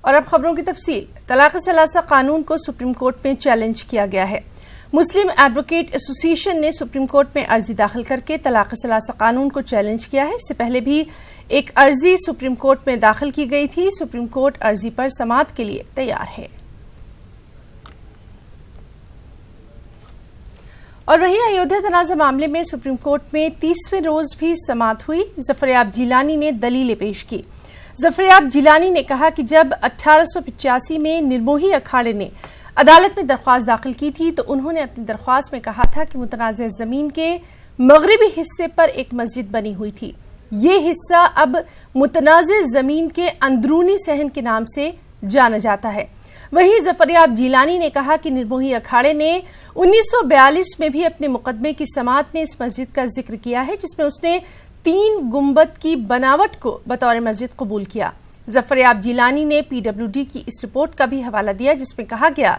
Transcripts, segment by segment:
اور اب خبروں کی تفصیل۔ طلاق ثلاثہ قانون کو سپریم کورٹ میں چیلنج کیا گیا ہے۔ مسلم ایڈوکیٹ ایسوسی ایشن نے سپریم کورٹ میں عرضی داخل کر کے طلاق ثلاثہ قانون کو چیلنج کیا ہے۔ اس سے پہلے بھی ایک عرضی سپریم کورٹ میں داخل کی گئی تھی۔ سپریم کورٹ عرضی پر سماعت کے لیے تیار ہے۔ اور وہیں ایودھیا تنازع معاملے میں سپریم کورٹ میں 30ویں روز بھی سماعت ہوئی۔ ظفریاب جیلانی نے دلیلیں پیش کی۔ ظفریاب جیلانی نے کہا کہ جب 1885 میں نرموہی اکھاڑے نے عدالت میں درخواست داخل کی تھی تو انہوں نے اپنی درخواست میں کہا تھا کہ متنازع زمین کے مغربی حصے پر ایک مسجد بنی ہوئی تھی۔ یہ حصہ اب متنازع زمین کے اندرونی صحن کے نام سے جانا جاتا ہے۔ وہیں ظفریاب جیلانی نے کہا کہ نرموہی اکھاڑے نے 1942 میں بھی اپنے مقدمے کی سماعت میں اس مسجد کا ذکر کیا ہے، جس میں اس نے 3 گنبد کی بناوٹ کو بطور مسجد قبول کیا۔ ظفریاب جیلانی نے PWD کی اس رپورٹ کا بھی حوالہ دیا جس میں کہا گیا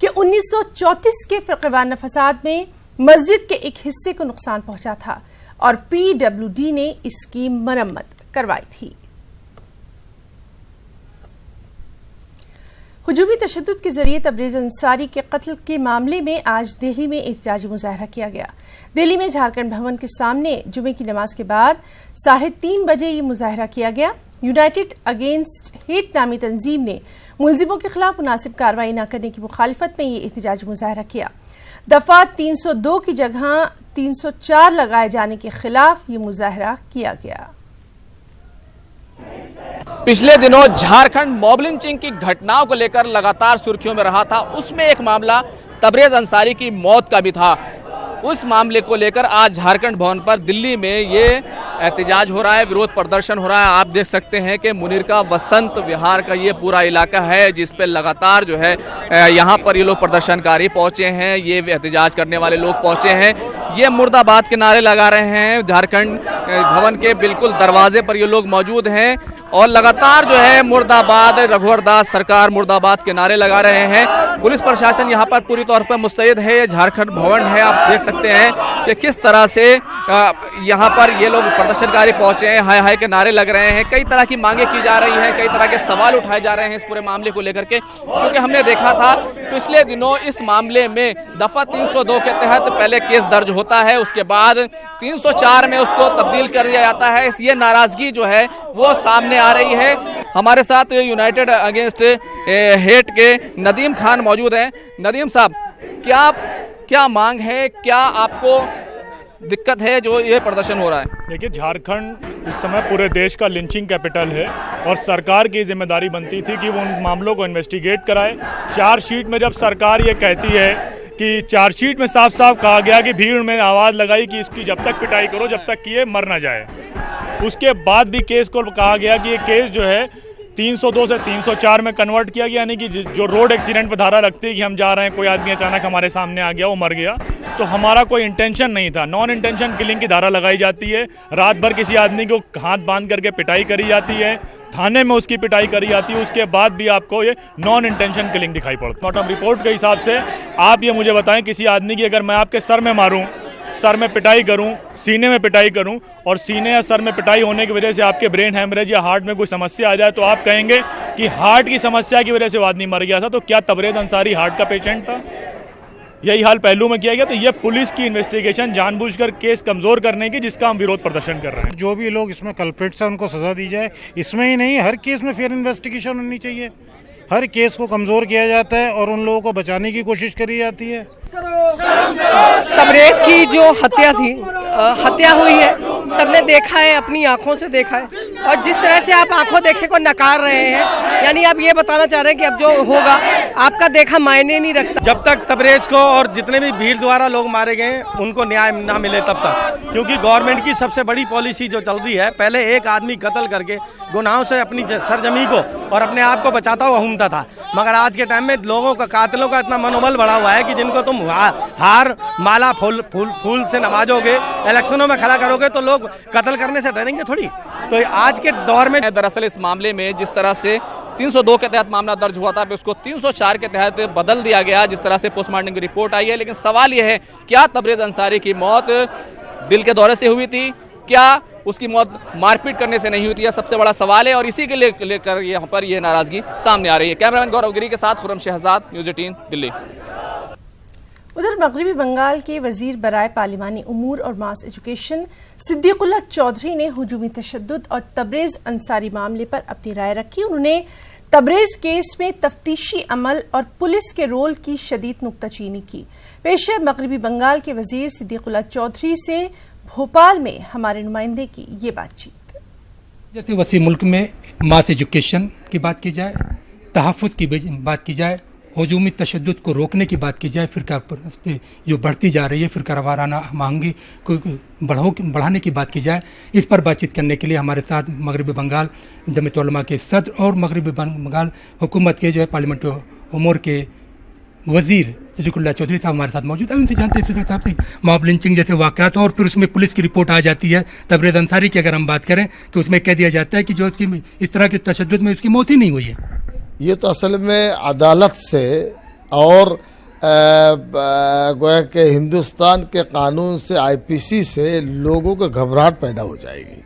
کہ 1934 کے فرقہ وارانہ فساد میں مسجد کے ایک حصے کو نقصان پہنچا تھا اور PWD نے اس کی مرمت کروائی تھی۔ ہجومی تشدد کے ذریعے تبریز انصاری کے قتل کے معاملے میں آج دہلی میں احتجاجی مظاہرہ کیا گیا۔ دہلی میں جھارکھنڈ بھون کے سامنے جمعے کی نماز کے بعد 3:30 بجے یہ مظاہرہ کیا گیا۔ یونائٹڈ اگینسٹ ہیٹ نامی تنظیم نے ملزموں کے خلاف مناسب کارروائی نہ کرنے کی مخالفت میں یہ احتجاجی مظاہرہ کیا۔ دفعہ 302 کی جگہ 304 لگائے جانے کے خلاف یہ مظاہرہ کیا گیا۔ پچھلے دنوں جھارکھنڈ موب لنچنگ کی گھٹناؤں کو لے کر لگاتار سرخیوں میں رہا تھا۔ اس میں ایک معاملہ تبریز انصاری کی موت کا بھی تھا۔ اس معاملے کو لے کر آج جھارکھنڈ بھون پر دلی میں یہ احتجاج ہو رہا ہے، وروध پردرشن ہو رہا ہے۔ آپ دیکھ سکتے ہیں کہ منیر کا وسنت وہار کا یہ پورا علاقہ ہے جس پہ لگاتار جو ہے یہاں پر یہ لوگ پردرشنکاری پہنچے ہیں، یہ احتجاج کرنے والے لوگ پہنچے ہیں۔ یہ مرد آباد کے نعرے لگا رہے ہیں۔ جھارکھنڈ بھون کے بالکل دروازے پر یہ لوگ موجود ہیں اور لگاتار جو ہے مرد آباد، رگھور داس سرکار مرد آباد کے نعرے لگا رہے ہیں۔ پولیس پرشاسن یہاں پر پوری طور پر مستعد ہے۔ یہ جھارکھنڈ بھون ہے، آپ دیکھ سکتے ہیں کہ کس طرح سے یہاں پر یہ لوگ پردرشنکاری پہنچے ہیں، ہائے ہائے کے نارے لگ رہے ہیں۔ کئی طرح کی مانگیں کی جا رہی ہیں، کئی طرح کے سوال اٹھائے جا رہے ہیں اس پورے معاملے کو لے کر کے، کیونکہ ہم نے دیکھا تھا پچھلے دنوں اس معاملے میں دفعہ 302 کے تحت پہلے کیس درج ہوتا ہے، اس کے بعد 304 میں اس کو تبدیل کر دیا جاتا ہے۔ یہ ناراضگی جو ہے وہ سامنے آ رہی ہے۔ ہمارے ساتھ یونائٹڈ اگینسٹ ہیٹ کے ندیم خان موجود ہیں۔ ندیم صاحب، کیا مانگ ہے، کیا آپ کو دقت ہے جو یہ پردرشن ہو رہا ہے؟ دیکھیے، جھارکھنڈ اس سمے پورے دیش کا لنچنگ کیپٹل ہے اور سرکار کی ذمہ داری بنتی تھی کہ وہ ان معاملوں کو انویسٹیگیٹ کرائے۔ چارج شیٹ میں جب سرکار یہ کہتی ہے کہ چارج شیٹ میں صاف صاف کہا گیا کہ بھیڑ میں آواز لگائی کہ اس کی جب تک پٹائی کرو جب تک کہ یہ مر نہ جائے، اس کے بعد بھی کیس کو کہا گیا کہ یہ کیس جو ہے 302 سے 304 میں کنورٹ کیا گیا، یعنی کہ جو روڈ ایکسیڈنٹ پہ دھارا رکھتی ہے کہ ہم جا رہے ہیں، کوئی آدمی اچانک ہمارے سامنے آ گیا، وہ مر گیا، تو ہمارا کوئی انٹینشن نہیں تھا۔ نان انٹینشن کلنگ کی دھارا لگائی جاتی ہے۔ رات بھر کسی آدمی کو ہاتھ باندھ کر کے پٹائی کری جاتی ہے، تھانے میں اس کی پٹائی کری جاتی ہے، اس کے بعد بھی آپ کو یہ نان انٹینشن کلنگ دکھائی پڑتی ہے۔ مارٹم رپورٹ کے حساب سے آپ یہ مجھے بتائیں، کسی آدمی کی اگر میں آپ کے سر میں ماروں، سر میں پٹائی کروں، سینے میں پٹائی کروں اور سینے یا سر میں پٹائی ہونے کی وجہ سے آپ کے برین ہیمریج یا ہارٹ میں کوئی سمسیا آ جائے تو آپ کہیں گے کہ ہارٹ کی سمسیا کی وجہ سے وہ آدمی مر گیا تھا، تو کیا تبریز انصاری ہارٹ کا پیشنٹ تھا؟ یہی حال پہلو میں کیا گیا۔ تو یہ پولیس کی انویسٹیگیشن جان بوجھ کر کیس کمزور کرنے کی، جس کا ہم وروध پردرشن کر رہے ہیں۔ جو بھی لوگ اس میں کلپریٹس ہیں ان کو سزا دی جائے۔ اس میں ہی نہیں، ہر کیس میں فیئر انویسٹیگیشن ہونی چاہیے۔ ہر کیس کو کمزور کیا جاتا ہے اور ان لوگوں کو بچانے کی کوشش کری جاتی ہے۔ تبریز کی جو ہتیا ہوئی ہے، سب نے دیکھا ہے، اپنی آنکھوں سے دیکھا ہے، اور جس طرح سے آپ آنکھوں دیکھے کو نکار رہے ہیں، یعنی آپ یہ بتانا چاہ رہے ہیں کہ اب جو ہوگا آپ کا دیکھا معنی نہیں رکھتا۔ جب تک تبریز کو اور جتنے بھی بھیڑ دوارا لوگ مارے گئے ہیں ان کو نیائے نہ ملے تب تک، کیونکہ گورنمنٹ کی سب سے بڑی پالیسی جو چل رہی ہے، پہلے ایک آدمی قتل کر کے گناہوں سے اپنی سرزمین کو اور اپنے آپ کو بچاتا ہوا گھومتا تھا، مگر آج کے ٹائم میں لوگوں کا، قاتلوں کا اتنا منوبل بڑھا ہوا ہے کہ جن کو تم ہار مالا پھول سے نوازو گے، الیکشنوں میں کھڑا کرو گے تو لوگ قتل کرنے سے ڈریں گے تھوڑی۔ تو آج کے دور میں دراصل اس معاملے میں جس طرح سے 302 کے تحت معاملہ درج ہوا تھا، پھر اس کو 304 کے تحت بدل دیا گیا جس طرح سے پوسٹ مارٹم کی رپورٹ آئی ہے، لیکن سوال یہ ہے کیا تبریز انصاری کی موت دل کے دورے سے ہوئی تھی؟ کیا उसकी मौत मारपीट करने से नहीं हुई है, सबसे बड़ा सवाल है और इसी के लेकर यहाँ पर ये नाराजगी सामने आ रही है। कैमरामैन गौरव गिरी के साथ खुर्रम शहजाद, न्यूज़ 18 दिल्ली। उधर मगरबी बंगाल के वजीर बराए पार्लिमानी उमूर और मास एजुकेशन सिद्दीकुल्लाह चौधरी ने हुजूमी तशद्दुद और तबरेज़ अंसारी मामले पर अपनी राय रखी। उन्होंने तबरेज़ केस में तफ्तीशी अमल और पुलिस के रोल की शदीद नुक्ताचीनी की। पेश है मगरबी बंगाल के वजीर सिद्दीकुल्लाह चौधरी से भोपाल में हमारे नुमाइंदे की ये बातचीत। जैसे वसी मुल्क में मास एजुकेशन की बात की जाए, तहफ़्फ़ुज़ की बात की जाए, हजूमी तशद्दुद को रोकने की बात की जाए, फ़िरका जो बढ़ती जा रही है फ़िरका वाराना महंगी को बढ़ाने की बात की जाए, इस पर बातचीत करने के लिए हमारे साथ मगरबी बंगाल जमीयत उलमा के सदर और मगरबी बंगाल हुकूमत के जो है पार्लियामेंट उमूर के वज़ीर सिद्दीकुल्लाह चौधरी साहब हमारे साथ मौजूद है। उनसे जानते हैं स्पीकर साहब से मॉब लिंचिंग जैसे वाक़यात और फिर उसमें पुलिस की रिपोर्ट आ जाती है, तबरेज़ अंसारी की अगर हम बात करें कि उसमें कह दिया जाता है कि जो उसकी इस तरह के तशद्दुद में उसकी मौत ही नहीं हुई है। ये तो असल में अदालत से और गोया के हिंदुस्तान के कानून से, आईपीसी से लोगों को घबराहट पैदा हो जाएगी।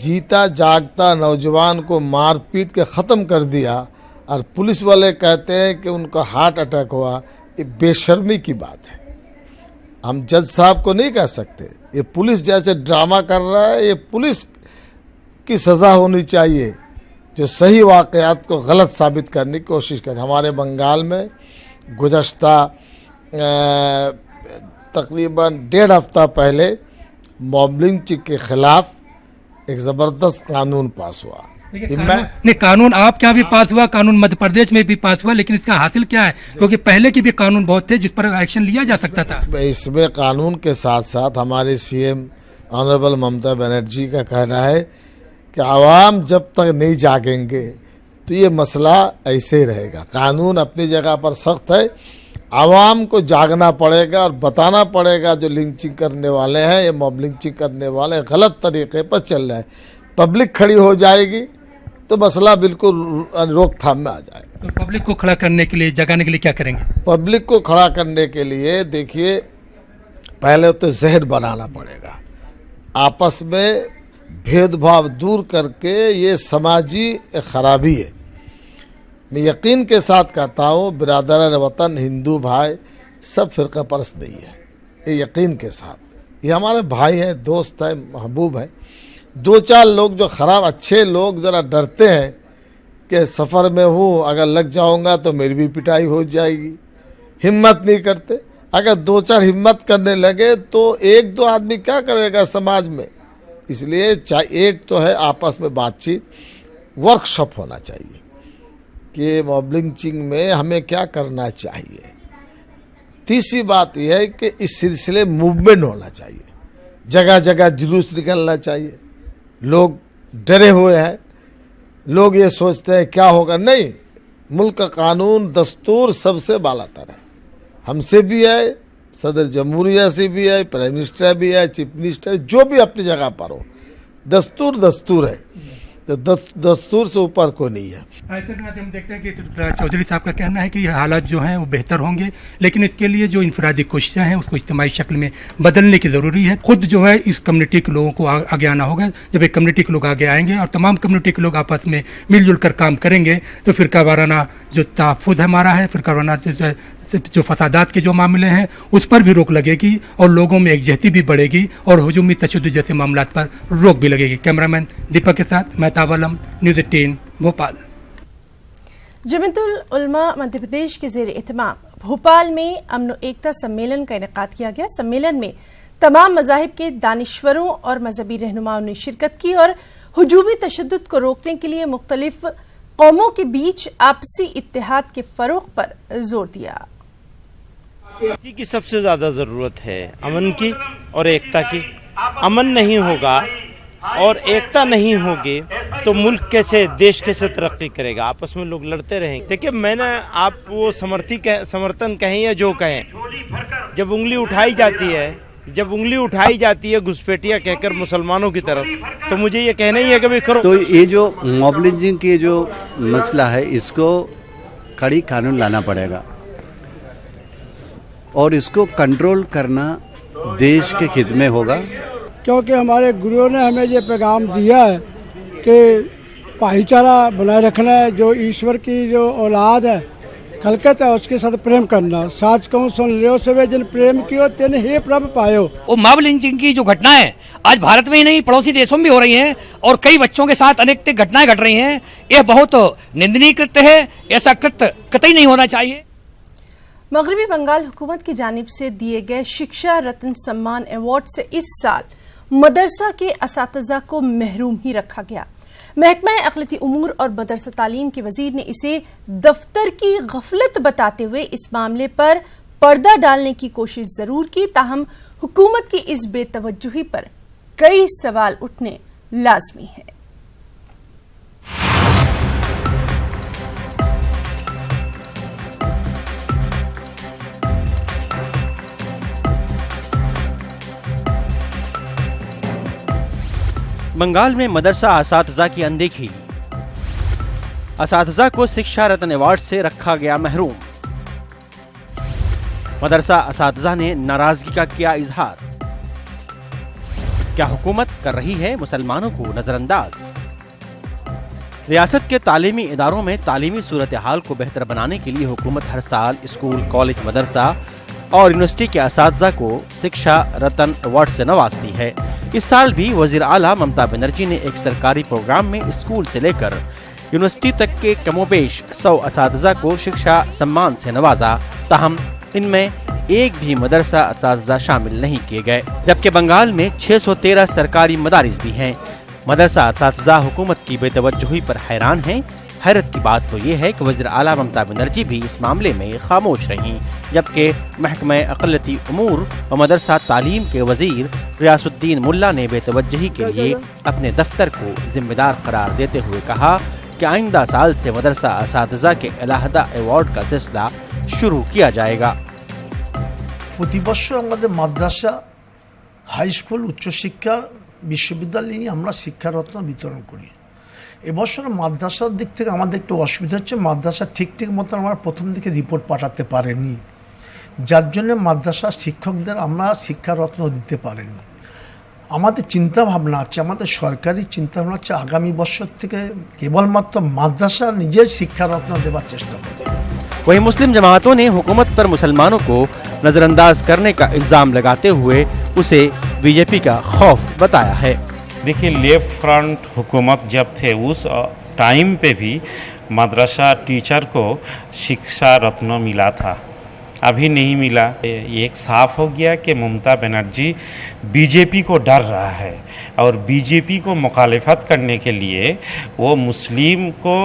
जीता जागता नौजवान को मार पीट के ख़त्म कर दिया और पुलिस वाले कहते हैं कि उनका हार्ट अटैक हुआ, ये बेशर्मी की बात है। हम जज साहब को नहीं कह सकते, ये पुलिस जैसे ड्रामा कर रहा है, ये पुलिस की सज़ा होनी चाहिए जो सही वाक़यात को गलत साबित करने की कोशिश करे। हमारे बंगाल में गुज़श्ता तकरीबन 1.5 हफ्ता पहले मॉब लिंचिंग के ख़िलाफ़ एक ज़बरदस्त कानून पास हुआ। नहीं, कानून आपके यहाँ भी पास हुआ, कानून मध्य प्रदेश में भी पास हुआ, लेकिन इसका हासिल क्या है? क्योंकि पहले के भी कानून बहुत थे जिस पर एक्शन लिया जा सकता था। इसमें कानून के साथ साथ हमारे सीएम ऑनरेबल ममता बनर्जी का कहना है कि आवाम जब तक नहीं जागेंगे तो ये मसला ऐसे ही रहेगा। कानून अपनी जगह पर सख्त है, आवाम को जागना पड़ेगा और बताना पड़ेगा जो लिंचिंग करने वाले हैं, ये मॉब लिंचिंग करने वाले गलत तरीके पर चल रहे हैं। पब्लिक खड़ी हो जाएगी तो मसला बिल्कुल रोकथाम में आ जाएगा। तो पब्लिक को खड़ा करने के लिए, जगाने के लिए क्या करेंगे? पब्लिक को खड़ा करने के लिए देखिए, पहले तो जहन बनाना पड़ेगा, आपस में भेदभाव दूर करके, ये समाजी खराबी है। मैं यकीन के साथ कहता हूँ बिरादरान वतन हिंदू भाई सब फ़िरका परस्त नहीं है, ये यकीन के साथ। ये हमारे भाई हैं, दोस्त हैं, महबूब हैं। 2-4 लोग जो ख़राब अच्छे लोग ज़रा डरते हैं कि सफ़र में हूँ, अगर लग जाऊँगा तो मेरी भी पिटाई हो जाएगी, हिम्मत नहीं करते। अगर 2-4 हिम्मत करने लगे तो 1-2 आदमी क्या करेगा समाज में। इसलिए एक तो है आपस में बातचीत, वर्कशॉप होना चाहिए कि मॉब लिंचिंग में हमें क्या करना चाहिए। तीसरी बात यह है कि इस सिलसिले मूवमेंट होना चाहिए, जगह जगह जुलूस निकलना चाहिए। लोग डरे हुए हैं, लोग ये सोचते हैं क्या होगा। नहीं, मुल्क का कानून दस्तूर सबसे बालातर है, हमसे भी है, सदर जमहूरिया से भी है, प्राइम मिनिस्टर भी है, चीफ मिनिस्टर, जो भी अपनी जगह पर हो, दस्तूर दस्तूर है, तो दस्तूर से ऊपर कोई नहीं है। हम देखते हैं कि चौधरी साहब का कहना है कि हालात जो हैं वो बेहतर होंगे, लेकिन इसके लिए जो इंफरादी कोशिशें हैं उसको इज्तिमाई शक्ल में बदलने की ज़रूरी है। खुद जो है इस कम्युनिटी के लोगों को आगे आना होगा। जब एक कम्युनिटी के लोग आगे आएंगे और तमाम कम्युनिटी के लोग आपस में मिलजुल कर काम करेंगे तो फ़िरका वाराना जो तहफ़्फ़ुज़ हमारा है, फ़िरका वाराना जो फसादात के जो मामले हैं उस पर भी रोक लगेगी और लोगों में एकजहती भी बढ़ेगी और हुजूमी तशद्दुद जैसे मामलात पर रोक भी लगेगी। कैमरामैन दीपक के साथ मेहताब आलम, न्यूज़ 18 भोपाल। जमीयतुल उलमा मध्य प्रदेश के ज़ेर एहतमाम भोपाल में अमन व एकता सम्मेलन का इनेकाद किया गया। सम्मेलन में तमाम मज़ाहिब के दानिश्वरों और मजहबी रहनुमाओं ने शिरकत की और हुजूमी तशद्दुद को रोकने के लिए मुख्तलिफ कौमों के बीच आपसी इत्तेहाद के फ़रोग़ पर जोर दिया। जी की सबसे ज़्यादा ज़रूरत है अमन की और एकता की। अमन नहीं होगा और एकता नहीं होगी तो मुल्क कैसे, देश कैसे तरक्की करेगा। आपस में लोग लड़ते रहेंगे। देखिए, मैंने आप वो समर्थन कहें या जो कहें, जब उंगली उठाई जाती है घुसपैठिया कहकर मुसलमानों की तरफ, तो मुझे ये कहना ही है कि भाई करो। तो ये जो मॉब लिंचिंग की जो मसला है, इसको कड़ी कानून लाना पड़ेगा और इसको कंट्रोल करना देश के हित में होगा क्योंकि हमारे गुरुओं ने हमें ये पैगाम दिया है कि भाईचारा बनाए रखना है, जो ईश्वर की जो औलाद है खलकत है उसके साथ प्रेम करना। साच कहूँ सुन लियो सवे जिन प्रेम कियो तेन हे प्रभु पायो। वो मॉब लिंचिंग की जो घटना है आज भारत में ही नहीं पड़ोसी देशों में भी हो रही हैं और कई बच्चों के साथ अनेक घटनाएं घट रही हैं। यह बहुत निंदनीय कृत्य है, ऐसा कृत्य कतई नहीं होना चाहिए। मगरबी बंगाल हुकूमत की जानिब से दिए गए शिक्षा रत्न सम्मान अवार्ड से इस साल मदरसा के असातिज़ा को महरूम ही रखा गया। महकमा अक़लियती उमूर और मदरसा तालीम के वजीर ने इसे दफ्तर की गफलत बताते हुए इस मामले पर पर्दा डालने की कोशिश जरूर की, ताहम हुकूमत की इस बेतवज्जुही पर कई सवाल उठने लाजमी है। बंगाल में मदरसा असातिज़ा की अनदेखी, असातिज़ा को शिक्षा रत्न अवार्ड से रखा गया महरूम। मदरसा असातिज़ा ने नाराजगी का किया इजहार। क्या हुकूमत कर रही है मुसलमानों को नजरअंदाज? रियासत के तालीमी इदारों में तालीमी सूरत हाल को बेहतर बनाने के लिए हुकूमत हर साल स्कूल, कॉलेज, मदरसा और यूनिवर्सिटी के असातिज़ा को शिक्षा रत्न अवार्ड से नवाजती है। इस साल भी वजीर आला ममता बनर्जी ने एक सरकारी प्रोग्राम में स्कूल से लेकर यूनिवर्सिटी तक के कमोबेश 100 असातिज़ा को शिक्षा सम्मान से नवाजा, ताहम इनमें एक भी मदरसा असातिज़ा शामिल नहीं किए गए। जबकि बंगाल में 613 सरकारी मदारिस भी हैं। मदरसा असातिज़ा हुकूमत की बेतवज्जुही पर हैरान हैं। हैरत की बात तो ये है कि वज़ीर आला ममता बनर्जी भी इस मामले में खामोश रहीं, जबकि महकमा अक़लियती उमूर व मदरसा तालीम के वजीर रियासुद्दीन मुल्ला ने बेतवज्जही के लिए अपने दफ्तर को जिम्मेदार करार देते हुए कहा कि आइंदा साल से मदरसा असातिज़ा के अलहदा अवार्ड का सिलसिला शुरू किया जाएगा। প্রতি বছর আমাদের মাদ্রাসা, হাই স্কুল, উচ্চশিক্ষা, বিশ্ববিদ্যালয় নিয়ে আমরা শিক্ষারত্ন বিতরণ করি। এবছর মাদ্রাসার দিক থেকে আমাদের একটু অসুবিধা হচ্ছে, মাদ্রাসা ঠিক মতো আমরা প্রথম দিকে রিপোর্ট পাঠাতে পারেনি, যার জন্য মাদ্রাসার শিক্ষকদের আমরা শিক্ষারত্ন দিতে পারিনি। আমাদের চিন্তা ভাবনা আছে, আমাদের সরকারি চিন্তা ভাবনা হচ্ছে আগামী বছর থেকে কেবলমাত্র মাদ্রাসা নিজের শিক্ষারত্ন দেওয়ার চেষ্টা করবে। वहीं मुस्लिम जमातों ने हुकूमत पर मुसलमानों को नजरअंदाज करने का इल्जाम लगाते हुए उसे बीजेपी का खौफ बताया है। देखिए, लेफ्ट फ्रंट हुकूमत जब थे उस टाइम पे भी मदरसा टीचर को शिक्षा रत्न मिला था, अभी नहीं मिला। एक साफ हो गया कि ममता बनर्जी बीजेपी को डर रहा है और बीजेपी को मुखालिफत करने के लिए वो मुस्लिम को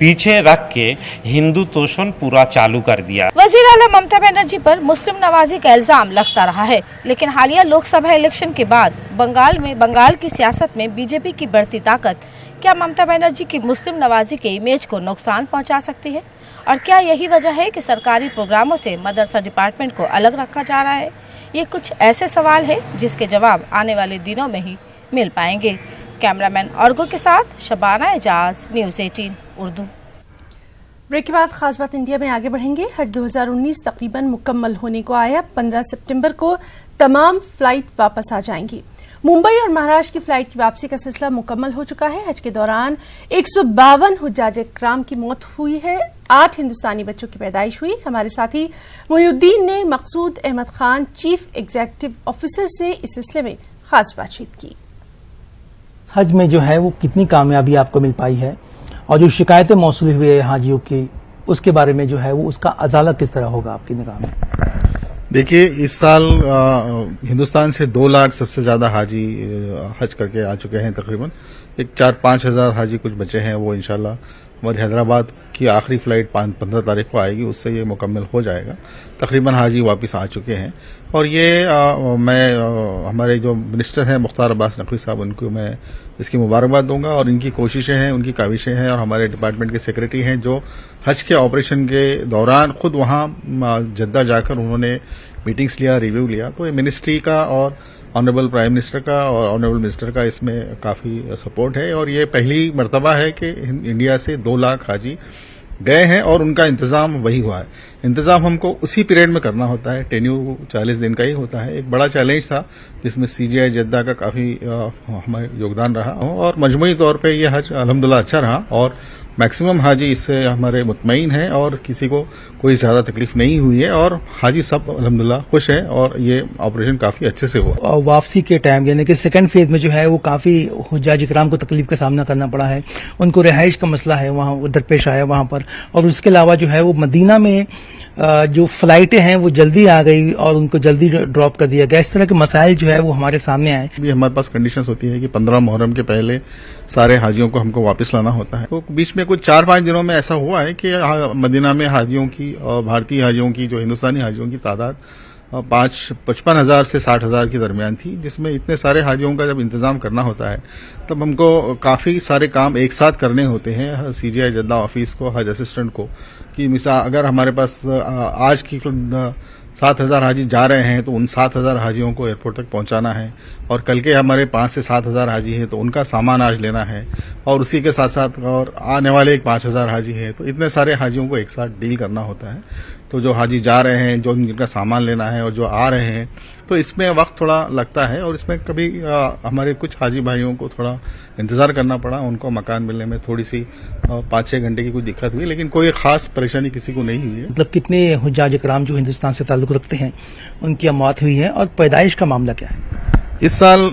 पीछे रख के हिंदू तोषण पूरा चालू कर दिया। वज़ीर आला ममता बनर्जी पर मुस्लिम नवाजी का इल्जाम लगता रहा है, लेकिन हालिया लोकसभा इलेक्शन के बाद बंगाल की सियासत में बीजेपी की बढ़ती ताकत क्या ममता बनर्जी की मुस्लिम नवाजी के इमेज को नुकसान पहुंचा सकती है? और क्या यही वजह है कि सरकारी प्रोग्रामों से मदरसा डिपार्टमेंट को अलग रखा जा रहा है? ये कुछ ऐसे सवाल है जिसके जवाब आने वाले दिनों में ही मिल पाएंगे। कैमरामैन ऑर्गो के साथ शबाना एजाज, न्यूज़ 18 उर्दू। ब्रेक के बाद खास बात इंडिया में आगे बढ़ेंगे। हज 2019 तकरीबन मुकम्मल होने को आया। 15 सितंबर को तमाम फ्लाइट वापस आ जाएंगी। मुंबई और महाराष्ट्र की फ्लाइट की वापसी का सिलसिला मुकम्मल हो चुका है। हज के दौरान 152 हुज्जाज इकराम की मौत हुई है, 8 हिंदुस्तानी बच्चों की पैदाइश हुई। हमारे साथी मोहिउद्दीन ने Maqsood Ahmed Khan, chief executive officer से इस सिलसिले में खास बातचीत की। हज में जो है वो कितनी कामयाबी आपको मिल पाई है और जो शिकायतें मौसूल हुई है हाजियों की, उसके बारे में जो है वो उसका अजाला किस तरह होगा आपकी निगाह में? देखिए, इस साल हिंदुस्तान से 2 लाख सबसे ज्यादा हाजी हज करके आ चुके हैं। तकरीबन 4-5 हजार हाजी कुछ बचे हैं, वो इंशाल्लाह हमारी हैदराबाद की आखिरी फ्लाइट 15 तारीख को आएगी, उससे ये मुकम्मल हो जाएगा। तकरीबन हाजी वापस आ चुके हैं और ये मैं हमारे जो मिनिस्टर हैं मुख्तार अब्बास नकवी साहब, उनको मैं इसकी मुबारकबाद दूंगा और इनकी कोशिशें हैं, उनकी काविशें हैं और हमारे डिपार्टमेंट के सेक्रेटरी हैं जो हज के ऑपरेशन के दौरान खुद वहाँ जद्दा जाकर उन्होंने मीटिंग्स लिया, रिव्यू लिया। तो ये मिनिस्ट्री का और ऑनरेबल प्राइम मिनिस्टर का और ऑनरेबल मिनिस्टर का इसमें काफ़ी सपोर्ट है और ये पहली मर्तबा है कि इंडिया से 2 लाख हाजी गए हैं और उनका इंतजाम वही हुआ है। इंतजाम हमको उसी पीरियड में करना होता है, टेन्यूर 40 दिन का ही होता है। एक बड़ा चैलेंज था जिसमें CGI जद्दा का काफी हमारे योगदान रहा और मजमूई तौर पे ये हज अल्हम्दुलिल्लाह अच्छा रहा और मैक्सिमम हाजी इससे हमारे मुतमईन हैं और किसी को कोई ज्यादा तकलीफ नहीं हुई है और हाजी सब अल्हम्दुलिल्लाह खुश हैं और ये ऑपरेशन काफी अच्छे से हुआ। वापसी के टाइम यानी कि सेकंड फेज में जो है वो काफी हुज्जाज इकराम को तकलीफ का सामना करना पड़ा है, उनको रिहाइश का मसला है वहाँ दरपेश आया वहाँ पर, और उसके अलावा जो है वो मदीना में जो फ्लाइटें हैं वो जल्दी आ गई और उनको जल्दी ड्रॉप कर दिया गया। इस तरह के मसाइल जो है वो हमारे सामने आए। भी हमारे पास कंडीशंस होती है कि 15 मुहर्रम के पहले सारे हाजियों को हमको वापस लाना होता है, तो बीच में कुछ 4-5 दिनों में ऐसा हुआ है कि मदीना में हाजियों की और भारतीय हाजियों की जो हिंदुस्तानी हाजियों की तादाद 55,000 से 60,000 के दरमियान थी, जिसमें इतने सारे हाजियों का जब इंतजाम करना होता है तब हमको काफी सारे काम एक साथ करने होते हैं CGI जद्दा ऑफिस को, हज असिस्टेंट को, कि मिसाल अगर हमारे पास आज की 7,000 हाजी जा रहे हैं तो उन 7,000 हाजियों को एयरपोर्ट तक पहुंचाना है और कल के हमारे 5 से 7,000 हाजी हैं तो उनका सामान आज लेना है और उसी के साथ साथ और आने वाले 5,000 हाजी हैं, तो इतने सारे हाजियों को एक साथ डील करना होता है। तो जो हाजी जा रहे हैं, जो जिनका सामान लेना है और जो आ रहे हैं, तो इसमें वक्त थोड़ा लगता है और इसमें कभी हमारे कुछ हाजी भाइयों को थोड़ा इंतजार करना पड़ा, उनको मकान मिलने में थोड़ी सी 5-6 घंटे की कोई दिक्कत हुई, लेकिन कोई खास परेशानी किसी को नहीं हुई है। मतलब कितने हुज्जाज इकराम जो हिंदुस्तान से ताल्लुक रखते हैं उनकी मौत हुई है और पैदाइश का मामला क्या है? इस साल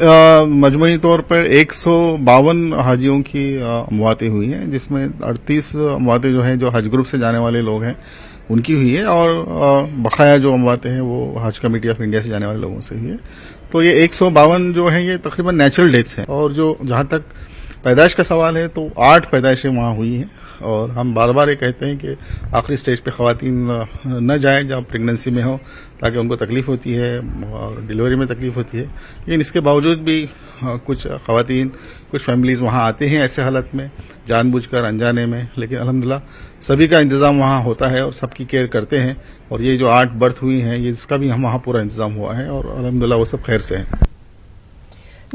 मजमूई तौर पर 152 हाजियों की मौतें हुई हैं, जिसमें 38 मौतें जो हैं जो हज ग्रुप से जाने वाले लोग हैं उनकी हुई है और बकाया जो अमवातें हैं वो हज कमेटी ऑफ इंडिया से जाने वाले लोगों से हुई है। तो ये 152 जो है ये तकरीबन नेचुरल डेथ्स हैं और जो जहां तक पैदाइश का सवाल है तो 8 पैदाइशें वहां हुई हैं और हम बार बार ये कहते हैं कि आखिरी स्टेज पे खवातीन न जाएं जब प्रेगनेंसी में हो, ताकि उनको तकलीफ होती है और डिलीवरी में तकलीफ होती है, लेकिन इसके बावजूद भी कुछ खवातीन, कुछ फैमिलीज वहां आते हैं ऐसे हालत में जानबूझकर अनजाने में, लेकिन अल्हम्दुलिल्लाह सभी का इंतजाम वहां होता है और सबकी केयर करते हैं और ये जो 8 बर्थ हुई हैं ये इसका भी वहां पूरा इंतजाम हुआ है और अल्हम्दुलिल्लाह वो सब खैर से हैं।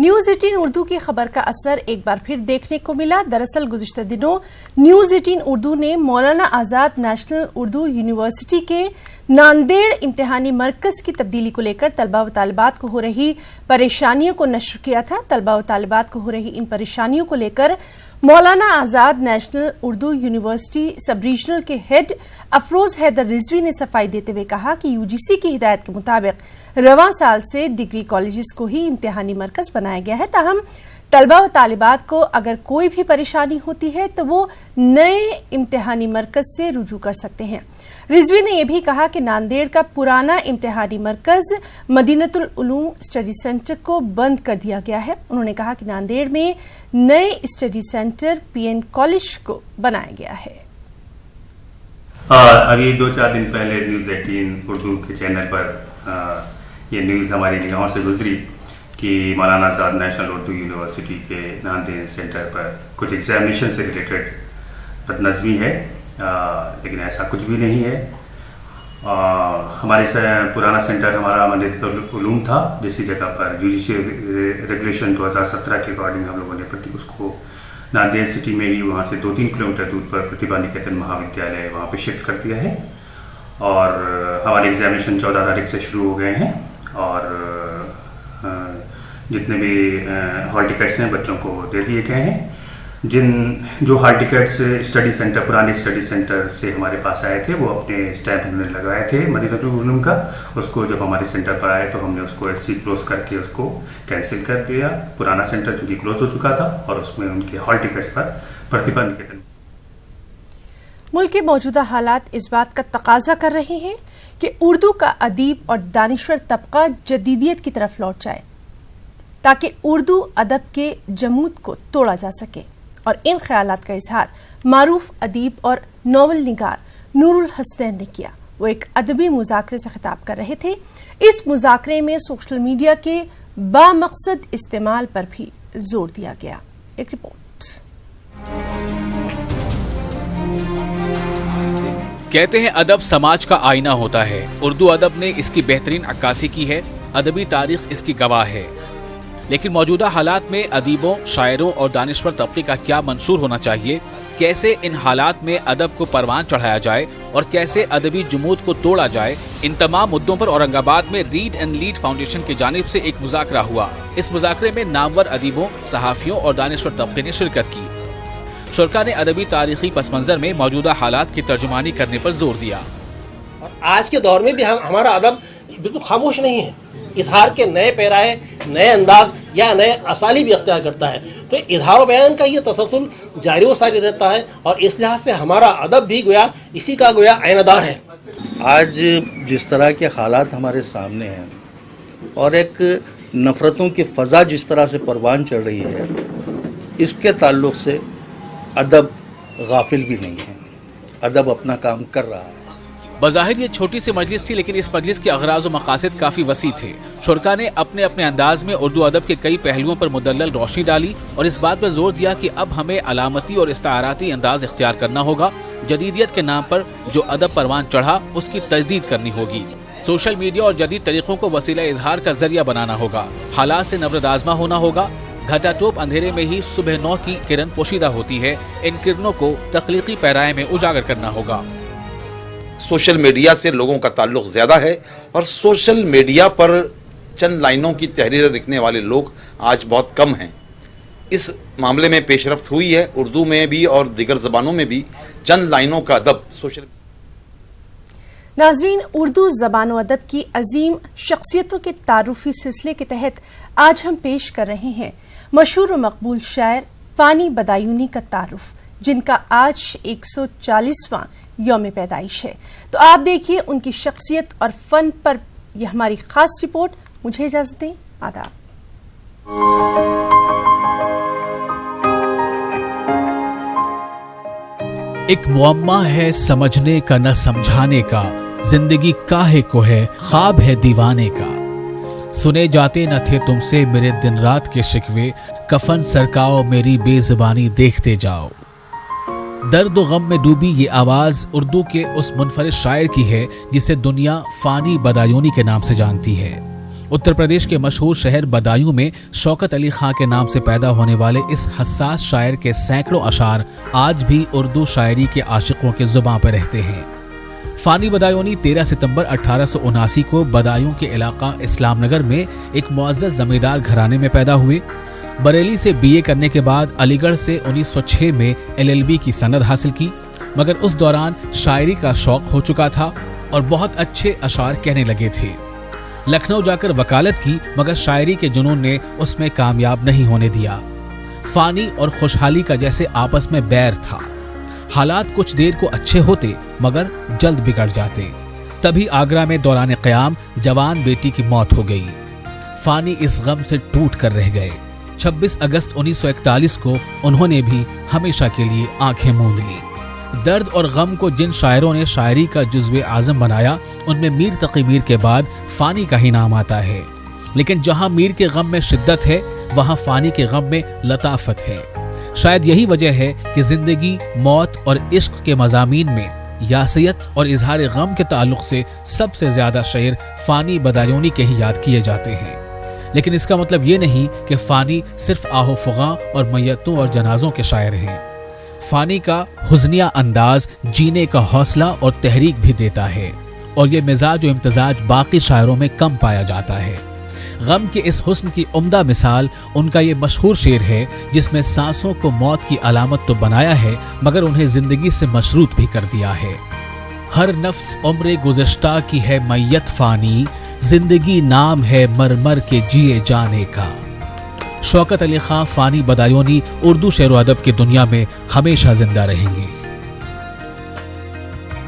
न्यूज 18 उर्दू की खबर का असर एक बार फिर देखने को मिला। दरअसल गुज़िश्ता दिनों न्यूज 18 उर्दू ने मौलाना आजाद नेशनल उर्दू यूनिवर्सिटी के नांदेड़ इम्तिहानी मरकज की तब्दीली को लेकर तलबा व तालिबात को हो रही परेशानियों को नश्र किया था। तलबा व तालिबात को हो रही इन परेशानियों को लेकर मौलाना आजाद नेशनल उर्दू यूनिवर्सिटी सब रीजनल के हेड अफरोज हैदर रिजवी ने सफाई देते हुए कहा कि यूजीसी की हिदायत के मुताबिक रवां साल से डिग्री कॉलेजेस को ही इम्तिहानी मरकज बनाया गया है। ताहम तलबा व तालिबात को अगर कोई भी परेशानी होती है तो वो नए इम्तिहानी मरकज से रुजू कर सकते हैं। रिजवी ने यह भी कहा कि नांदेड़ का पुराना इम्तिहानी मरकज मदीनतुल उलूम स्टडी सेंटर को बंद कर दिया गया है। उन्होंने कहा कि नांदेड़ में नए स्टडी सेंटर PN कॉलेज को बनाया गया है। अभी 2-4 दिन पहले न्यूज 18 उर्दू के चैनल पर ये न्यूज़ हमारी निगाहों से गुजरी कि मौलाना आजाद नेशनल उर्दू यूनिवर्सिटी के नांदेड़ सेंटर पर कुछ एग्जामिनेशन से रिलेटेड बदनज़मी है, लेकिन ऐसा कुछ भी नहीं है। हमारे पुराना सेंटर हमारा मदीनतुल उलूम था, जिसी जगह पर यूजीसी रेगुलेशन 2017 के अकॉर्डिंग हम लोगों ने उसको नांदेड़ सिटी में ही वहाँ से 2-3 किलोमीटर दूर पर प्रतिभा निकेतन महाविद्यालय वहाँ पे शिफ्ट कर दिया है और हमारे एग्जामिनेशन 14 तारीख से शुरू हो गए हैं और जितने भी हॉल टिकट्स हैं बच्चों को दे दिए गए हैं। जो हॉल टिकट्स स्टडी सेंटर पुराने स्टडी सेंटर से हमारे पास आए थे वो अपने स्टैम्प हमने लगाए थे मदीनतुल उलूम का, उसको जब हमारे सेंटर पर आए तो हमने उसको SC क्लोज करके उसको कैंसिल कर दिया। पुराना सेंटर चूँकि क्लोज हो चुका था और उसमें उनके हॉल टिकट्स पर प्रतिभा निकेतन। मुल्क के मौजूदा हालात इस बात का तकाजा कर रहे हैं कि उर्दू का अदीब और दानिश्वर तबका जदीदियत की तरफ लौट जाए ताकि उर्दू अदब के जमूद को तोड़ा जा सके। और इन ख्यालात का इजहार मारूफ अदीब और नॉवल निगार नूरुल हसनैन ने किया। वो एक अदबी मुज़ाकरे से खिताब कर रहे थे। इस मुज़ाकरे में सोशल मीडिया के बामकसद इस्तेमाल पर भी जोर दिया गया। एक रिपोर्ट। कहते हैं अदब समाज का आईना होता है। उर्दू अदब ने इसकी बेहतरीन अक्कासी की है, अदबी तारीख इसकी गवाह है। लेकिन मौजूदा हालात में अदीबों, शायरों और दानिश्वर तबके का क्या मंशूर होना चाहिए, कैसे इन हालात में अदब को परवान चढ़ाया जाए और कैसे अदबी जुमूद को तोड़ा जाए, इन तमाम मुद्दों पर औरंगाबाद में रीड एंड लीड फाउंडेशन की जानिब से एक मुज़ाकरा हुआ। इस मुज़ाकरे में नामवर अदीबों, सहाफ़ियों और दानिश्वर तबके ने शिरकत की। शुरका ने अदबी तारीखी पस मंज़र में मौजूदा हालात की तर्जुमानी करने पर जोर दिया। आज के दौर में भी हमारा अदब बिल्कुल खामोश नहीं है, इजहार के नए पैराए, नए अंदाज या नए असाली भी अख्तियार करता है। तो इजहार बयान का ये तसलसल जारी व सारी रहता है और इस लिहाज से हमारा अदब भी गोया इसी का गोया आयनादार है। आज जिस तरह के हालात हमारे सामने हैं और एक नफ़रतों की फ़ज़ा जिस तरह से परवान चढ़ रही है, इसके ताल्लुक़ से अदब गाफिल भी नहीं है, अदब अपना काम कर रहा है। बज़ाहिर ये छोटी सी मजलिस थी, लेकिन इस मजलिस के अगराज व मकासद काफ़ी वसी थे। शुरका ने अपने अपने अंदाज में उर्दू अदब के कई पहलुओं पर मुदल्लल रोशनी डाली और इस बात पर जोर दिया कि अब हमें अलामती और इस्ताराती अंदाज इख्तियार करना होगा। जदीदियत के नाम पर जो अदब परवान चढ़ा उसकी तजदीद करनी होगी। सोशल मीडिया और जदीद तरीक़ों को वसीला इजहार का जरिया बनाना होगा। हालात से नबरद आज़मा होना होगा। घटाटोप अंधेरे में ही सुबह नौ की किरण पोशीदा होती है। इन किरणों को तख्लीकी पैराए में उजागर करना होगा। सोशल मीडिया से लोगों का ताल्लुक ज़्यादा है और सोशल मीडिया पर चंद लाइनों की तहरीरें लिखने वाले लोग आज बहुत कम हैं। इस मामले में पेशरफ्त हुई है, उर्दू में भी और दीगर ज़बानों में भी चंद लाइनों का अदब सोशल। नाज़रीन, उर्दू ज़बान व अदब की अजीम शख्सियतों के तारुफी सिलसिले के तहत आज हम पेश कर रहे हैं मशहूर व मकबूल शायर फ़ानी बदायूनी का तारुफ, जिनका आज 140वां यौम पैदाइश है। तो आप देखिए उनकी शख्सियत और फन पर यह हमारी खास रिपोर्ट। मुझे इजाजत दें, आदाब। एक मुअम्मा है समझने का न समझाने का, जिंदगी काहे को है ख्वाब है दीवाने का। सुने जाते न थे तुमसे मेरे दिन रात के शिकवे, कफन सरकाओ मेरी बेज़बानी देखते जाओ। दर्द व गम में डूबी ये आवाज उर्दू के उस मुनफरिद शायर की है जिसे दुनिया फ़ानी बदायूनी के नाम से जानती है। उत्तर प्रदेश के मशहूर शहर बदायूं में शौकत अली खां के नाम से पैदा होने वाले इस हसास शायर के सैकड़ों अशार आज भी उर्दू शायरी के आशिकों के जुबां पर रहते हैं। फ़ानी बदायूनी 13 सितंबर 1879 को बदायूं के इलाका इस्लाम नगर में एक मुअज़्ज़ज़ जमींदार घराने में पैदा हुए। बरेली से बीए करने के बाद अलीगढ़ से 1906 में एलएलबी की सनद हासिल की, मगर उस दौरान शायरी का शौक हो चुका था और बहुत अच्छे अशार कहने लगे थे। लखनऊ जाकर वकालत की, मगर शायरी के जुनून ने उसमें कामयाब नहीं होने दिया। फ़ानी और खुशहाली का जैसे आपस में बैर था। हालात कुछ देर को अच्छे होते मगर जल्द बिगड़ जाते। तभी आगरा में दौरान क़याम जवान बेटी की मौत हो गई। फ़ानी इस गम से टूट कर रह गए। 26 अगस्त 1941 को उन्होंने भी हमेशा के लिए आंखें मूंद ली। दर्द और गम को जिन शायरों ने शायरी का जुज़्वे आज़म बनाया, उनमें मीर तक़ी मीर के बाद फ़ानी का ही नाम आता है। लेकिन जहां मीर के गम में शिद्दत है, वहां फ़ानी के गम में लताफत है। शायद यही वजह है कि जिंदगी, मौत और इश्क के मज़ामीन में यासियत और इजहार गम के ताल्लुक से सबसे ज्यादा शेर फ़ानी बदायूनी के ही याद किए जाते हैं। लेकिन इसका मतलब ये नहीं कि फ़ानी सिर्फ आहो फुगा और मैयतों और जनाजों के शायर हैं। फ़ानी का हुज़निया अंदाज जीने का हौसला और तहरीक भी देता है, और ये मिजाज और इम्तिजाज बाकी शायरों में कम पाया जाता है। गम के इस हुस्न की उम्दा मिसाल उनका ये मशहूर शेर है, जिसमें सांसों को मौत की अलामत तो बनाया है, मगर उन्हें जिंदगी से मशरूत भी कर दिया है। हर नफ्स उम्र गुज़श्ता की है मैयत फ़ानी, जिंदगी नाम है मर मर के जिए जाने का। शौकत अली खां फ़ानी बदायूनी उर्दू शेर व अदब की दुनिया में हमेशा जिंदा रहेंगे।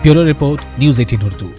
Bureau report, news 18 Urdu.